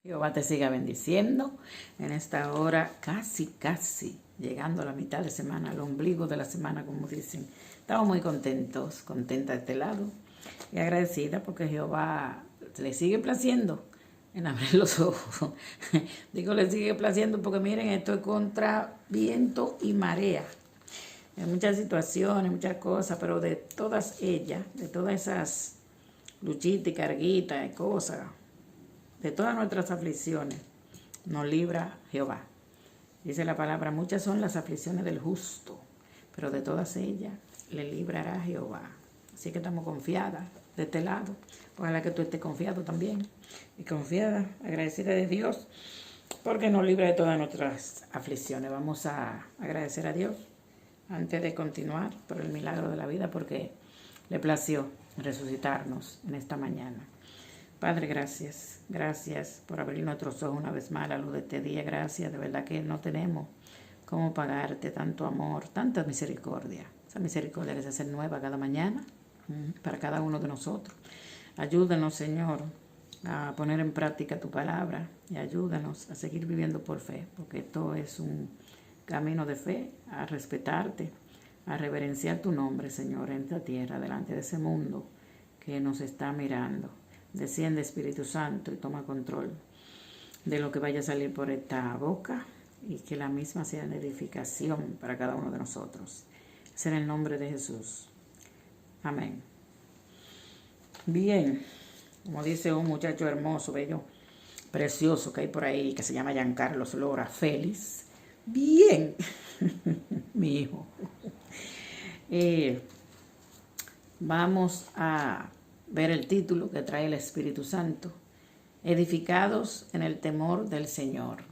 Jehová te siga bendiciendo en esta hora, casi llegando a la mitad de semana, al ombligo de la semana, como dicen. Estamos muy contentos, contenta de este lado y agradecida porque Jehová le sigue placiendo en abrir los ojos. Digo, le sigue placiendo porque miren, estoy contra viento y marea. En muchas situaciones, muchas cosas, pero de todas ellas, de todas esas luchitas y carguitas y cosas, de todas nuestras aflicciones, nos libra Jehová. Dice la palabra, muchas son las aflicciones del justo, pero de todas ellas le librará Jehová. Así que estamos confiadas de este lado. Ojalá que tú estés confiado también. Y confiada, agradecida de Dios, porque nos libra de todas nuestras aflicciones. Vamos a agradecer a Dios antes de continuar por el milagro de la vida, porque le plació resucitarnos en esta mañana. Padre, gracias por abrir nuestros ojos una vez más a la luz de este día. Gracias, de verdad que no tenemos cómo pagarte tanto amor, tanta misericordia. Esa misericordia que se hace nueva cada mañana para cada uno de nosotros. Ayúdanos, Señor, a poner en práctica tu palabra y ayúdanos a seguir viviendo por fe, porque esto es un camino de fe, a respetarte, a reverenciar tu nombre, Señor, en esta tierra, delante de ese mundo que nos está mirando. Desciende, Espíritu Santo, y toma control de lo que vaya a salir por esta boca y que la misma sea de edificación para cada uno de nosotros. Es en el nombre de Jesús. Amén. Bien, como dice un muchacho hermoso, bello, precioso que hay por ahí, que se llama Giancarlos Lora Félix. Bien, mi hijo. Vamos a ver el título que trae el Espíritu Santo. Edificados en el temor del Señor.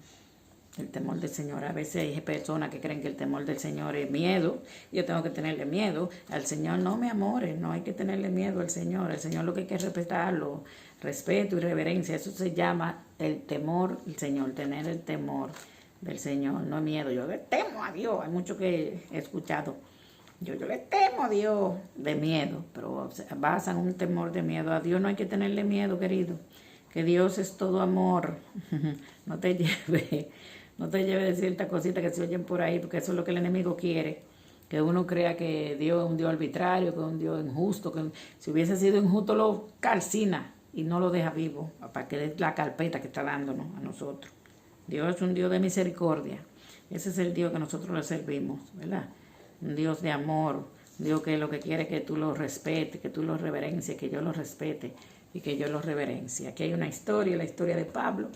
El temor del Señor. A veces hay personas que creen que el temor del Señor es miedo. Yo tengo que tenerle miedo al Señor. No, mi amores, no hay que tenerle miedo al Señor. El Señor lo que hay que respetarlo. Respeto y reverencia. Eso se llama el temor del Señor. Tener el temor del Señor. No miedo. Yo le temo a Dios. Hay mucho que he escuchado. Yo le temo a Dios de miedo, pero basan un temor de miedo. A Dios no hay que tenerle miedo, querido, que Dios es todo amor. No te lleve de ciertas cositas que se oyen por ahí, porque eso es lo que el enemigo quiere, que uno crea que Dios es un Dios arbitrario, que es un Dios injusto, que si hubiese sido injusto lo calcina y no lo deja vivo, para que dé la carpeta que está dándonos a nosotros. Dios es un Dios de misericordia, ese es el Dios que nosotros le servimos, ¿verdad? Un Dios de amor, un Dios que lo que quiere es que tú lo respetes, que tú lo reverencies, que yo lo respete y que yo lo reverencie. Aquí hay una historia, la historia de Pablo.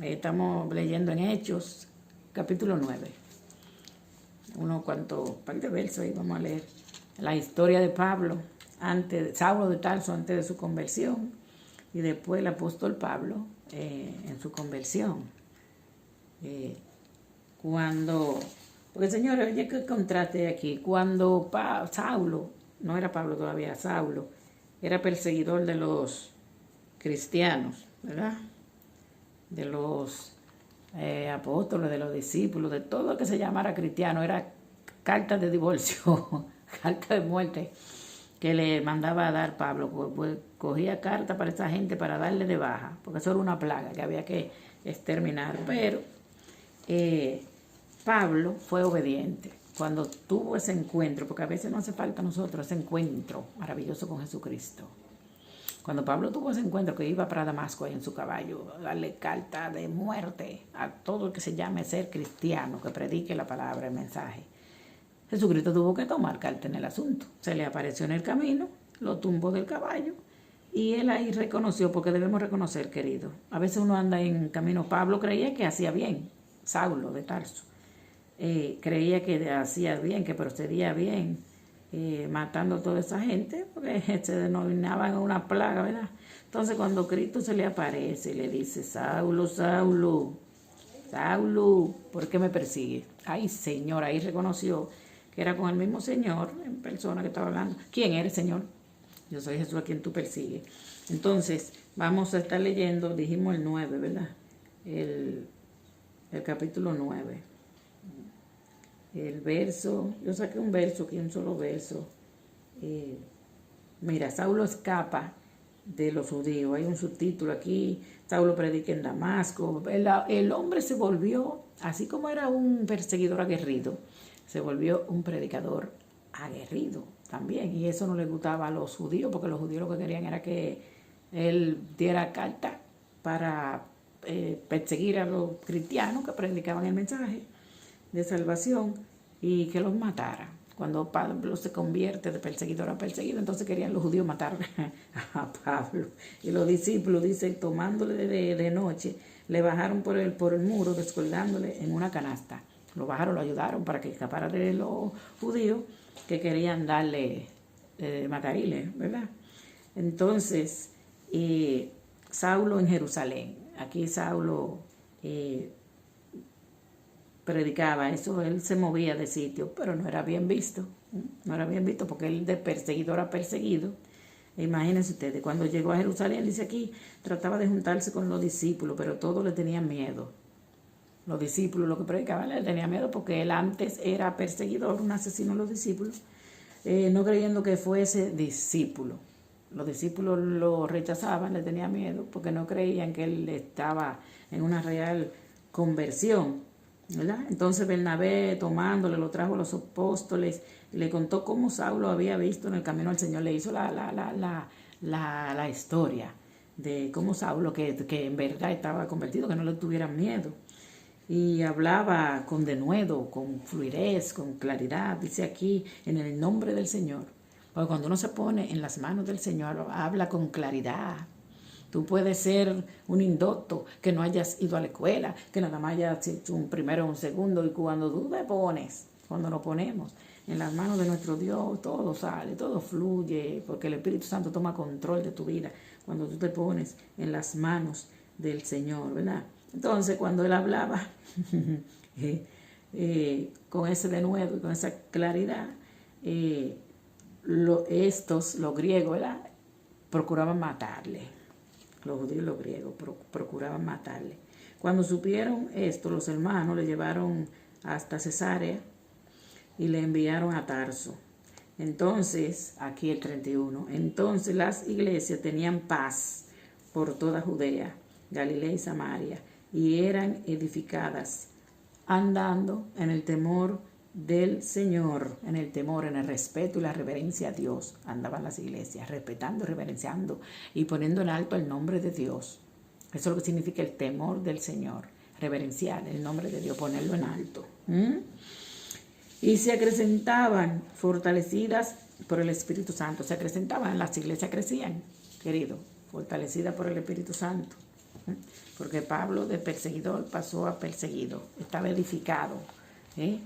Estamos leyendo en Hechos, capítulo 9. Par de versos ahí vamos a leer. La historia de Pablo, Saulo de Tarso antes de su conversión, y después el apóstol Pablo en su conversión. Porque señor, oye, qué contraste aquí. Cuando Saulo, no era Pablo todavía, Saulo, era perseguidor de los cristianos, ¿verdad? De los apóstoles, de los discípulos, de todo lo que se llamara cristiano, era carta de divorcio, carta de muerte que le mandaba a dar Pablo. Pues cogía carta para esa gente para darle de baja, porque eso era una plaga que había que exterminar. Pero Pablo fue obediente cuando tuvo ese encuentro, porque a veces no hace falta a nosotros ese encuentro maravilloso con Jesucristo. Cuando Pablo tuvo ese encuentro que iba para Damasco ahí en su caballo, a darle carta de muerte a todo el que se llame ser cristiano, que predique la palabra, el mensaje, Jesucristo tuvo que tomar carta en el asunto. Se le apareció en el camino, lo tumbó del caballo y él ahí reconoció, porque debemos reconocer, querido, a veces uno anda en camino. Pablo creía que hacía bien, Saulo de Tarso. Creía que hacía bien, que procedía bien, matando a toda esa gente, porque se denominaba en una plaga, ¿verdad? Entonces cuando Cristo se le aparece y le dice, Saulo, Saulo, Saulo, ¿por qué me persigues? Ay, Señor, ahí reconoció que era con el mismo Señor en persona que estaba hablando. ¿Quién eres, Señor? Yo soy Jesús a quien tú persigues. Entonces, vamos a estar leyendo, dijimos el 9, ¿verdad? El capítulo 9. El verso, yo saqué un verso aquí, un solo verso. Mira, Saulo escapa de los judíos. Hay un subtítulo aquí, Saulo predica en Damasco. El hombre se volvió, así como era un perseguidor aguerrido, se volvió un predicador aguerrido también. Y eso no le gustaba a los judíos, porque los judíos lo que querían era que él diera carta para perseguir a los cristianos que predicaban el mensaje de salvación y que los matara. Cuando Pablo se convierte de perseguidor a perseguido, entonces querían los judíos matar a Pablo. Y los discípulos, dice, tomándole de noche, le bajaron por el muro, descolgándole en una canasta. Lo bajaron, lo ayudaron para que escapara de los judíos que querían darle, matarile, ¿verdad? Entonces, Saulo en Jerusalén. Aquí Saulo predicaba eso, él se movía de sitio, pero no era bien visto. No era bien visto porque él de perseguidor a perseguido. Imagínense ustedes, cuando llegó a Jerusalén, dice aquí, trataba de juntarse con los discípulos, pero todos le tenían miedo. Los discípulos, lo que predicaban, le tenían miedo porque él antes era perseguidor, un asesino de los discípulos, no creyendo que fuese discípulo. Los discípulos lo rechazaban, le tenían miedo porque no creían que él estaba en una real conversión, ¿verdad? Entonces Bernabé, tomándole, lo trajo a los apóstoles y le contó cómo Saulo había visto en el camino al Señor. Le hizo la historia de cómo Saulo, que en verdad estaba convertido, que no le tuvieran miedo. Y hablaba con denuedo, con fluidez, con claridad. Dice aquí, en el nombre del Señor. Porque cuando uno se pone en las manos del Señor, habla con claridad. Tú puedes ser un indocto, que no hayas ido a la escuela, que nada más hayas hecho un primero o un segundo, y cuando tú te pones, cuando nos ponemos en las manos de nuestro Dios, todo sale, todo fluye, porque el Espíritu Santo toma control de tu vida cuando tú te pones en las manos del Señor, ¿verdad? Entonces, cuando él hablaba con ese denuedo y con esa claridad, los griegos, ¿verdad?, procuraban matarle. Los judíos y los griegos procuraban matarle. Cuando supieron esto, los hermanos le llevaron hasta Cesarea y le enviaron a Tarso. Entonces, aquí el 31, entonces las iglesias tenían paz por toda Judea, Galilea y Samaria, y eran edificadas andando en el temor del Señor, en el temor, en el respeto y la reverencia a Dios. Andaban las iglesias respetando, reverenciando y poniendo en alto el nombre de Dios. Eso es lo que significa el temor del Señor, reverenciar el nombre de Dios, ponerlo en alto. Y se acrecentaban, fortalecidas por el Espíritu Santo. Se acrecentaban, las iglesias crecían, querido, fortalecidas por el Espíritu Santo. Porque Pablo de perseguidor pasó a perseguido, estaba edificado.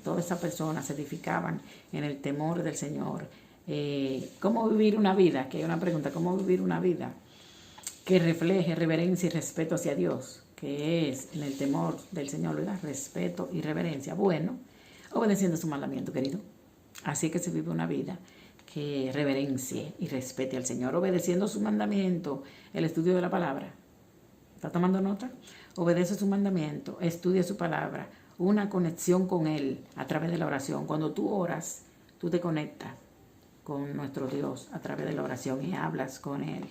Todas esas personas se edificaban en el temor del Señor. ¿Cómo vivir una vida? Que hay una pregunta, ¿cómo vivir una vida que refleje reverencia y respeto hacia Dios? Que es en el temor del Señor, ¿verdad? Respeto y reverencia. Bueno, obedeciendo su mandamiento, querido. Así que se vive una vida que reverencie y respete al Señor, obedeciendo su mandamiento, el estudio de la palabra. ¿Está tomando nota? Obedece su mandamiento, estudia su palabra, una conexión con Él a través de la oración. Cuando tú oras, tú te conectas con nuestro Dios a través de la oración y hablas con Él.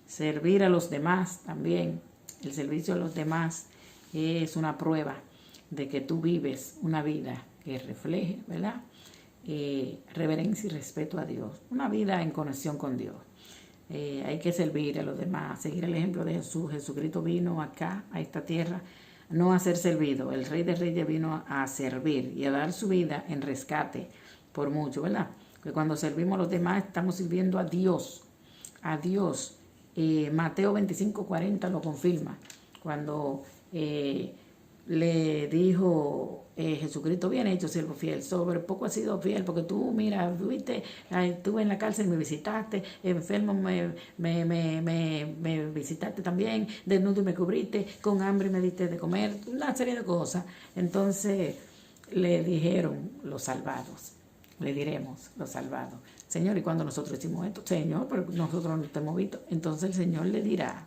Servir a los demás también. El servicio a los demás es una prueba de que tú vives una vida que refleje, ¿verdad?, reverencia y respeto a Dios. Una vida en conexión con Dios. Hay que servir a los demás, seguir el ejemplo de Jesús. Jesucristo vino acá, a esta tierra, no a ser servido. El Rey de Reyes vino a servir y a dar su vida en rescate por mucho, ¿verdad? Que cuando servimos a los demás estamos sirviendo a Dios. A Dios. Mateo 25:40 lo confirma. Cuando le dijo Jesucristo, bien hecho, siervo fiel, sobre poco has sido fiel, porque tú, mira, viste, estuve en la cárcel, me visitaste, enfermo me visitaste también, desnudo y me cubriste, con hambre me diste de comer, una serie de cosas. Entonces le dijeron los salvados, le diremos los salvados, Señor, ¿y cuando nosotros hicimos esto? Señor, pero nosotros no te hemos visto. Entonces el Señor le dirá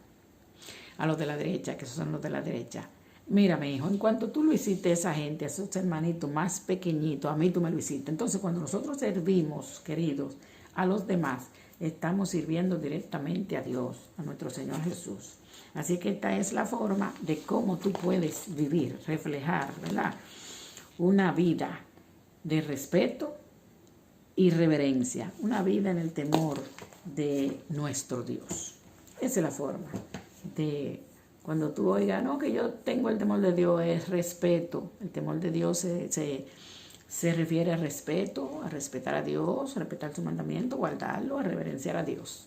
a los de la derecha, que esos son los de la derecha, mira, mi hijo, en cuanto tú lo hiciste a esa gente, a esos hermanitos más pequeñitos, a mí tú me lo hiciste. Entonces, cuando nosotros servimos, queridos, a los demás, estamos sirviendo directamente a Dios, a nuestro Señor Jesús. Así que esta es la forma de cómo tú puedes vivir, reflejar, ¿verdad? Una vida de respeto y reverencia, una vida en el temor de nuestro Dios. Esa es la forma de cuando tú oigas, no, que yo tengo el temor de Dios, es respeto. El temor de Dios se refiere a respeto, a respetar a Dios, a respetar su mandamiento, guardarlo, a reverenciar a Dios.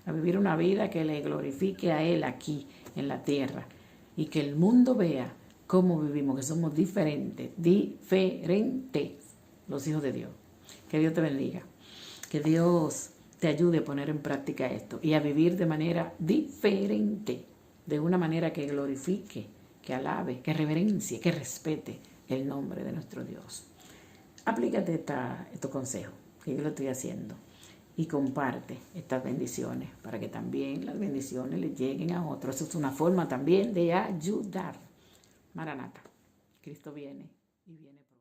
A vivir una vida que le glorifique a Él aquí en la tierra y que el mundo vea cómo vivimos, que somos diferentes, los hijos de Dios. Que Dios te bendiga, que Dios te ayude a poner en práctica esto y a vivir de manera diferente, de una manera que glorifique, que alabe, que reverencie, que respete el nombre de nuestro Dios. Aplícate estos consejos que yo lo estoy haciendo y comparte estas bendiciones para que también las bendiciones le lleguen a otros. Eso es una forma también de ayudar. Maranata, Cristo viene y viene pronto.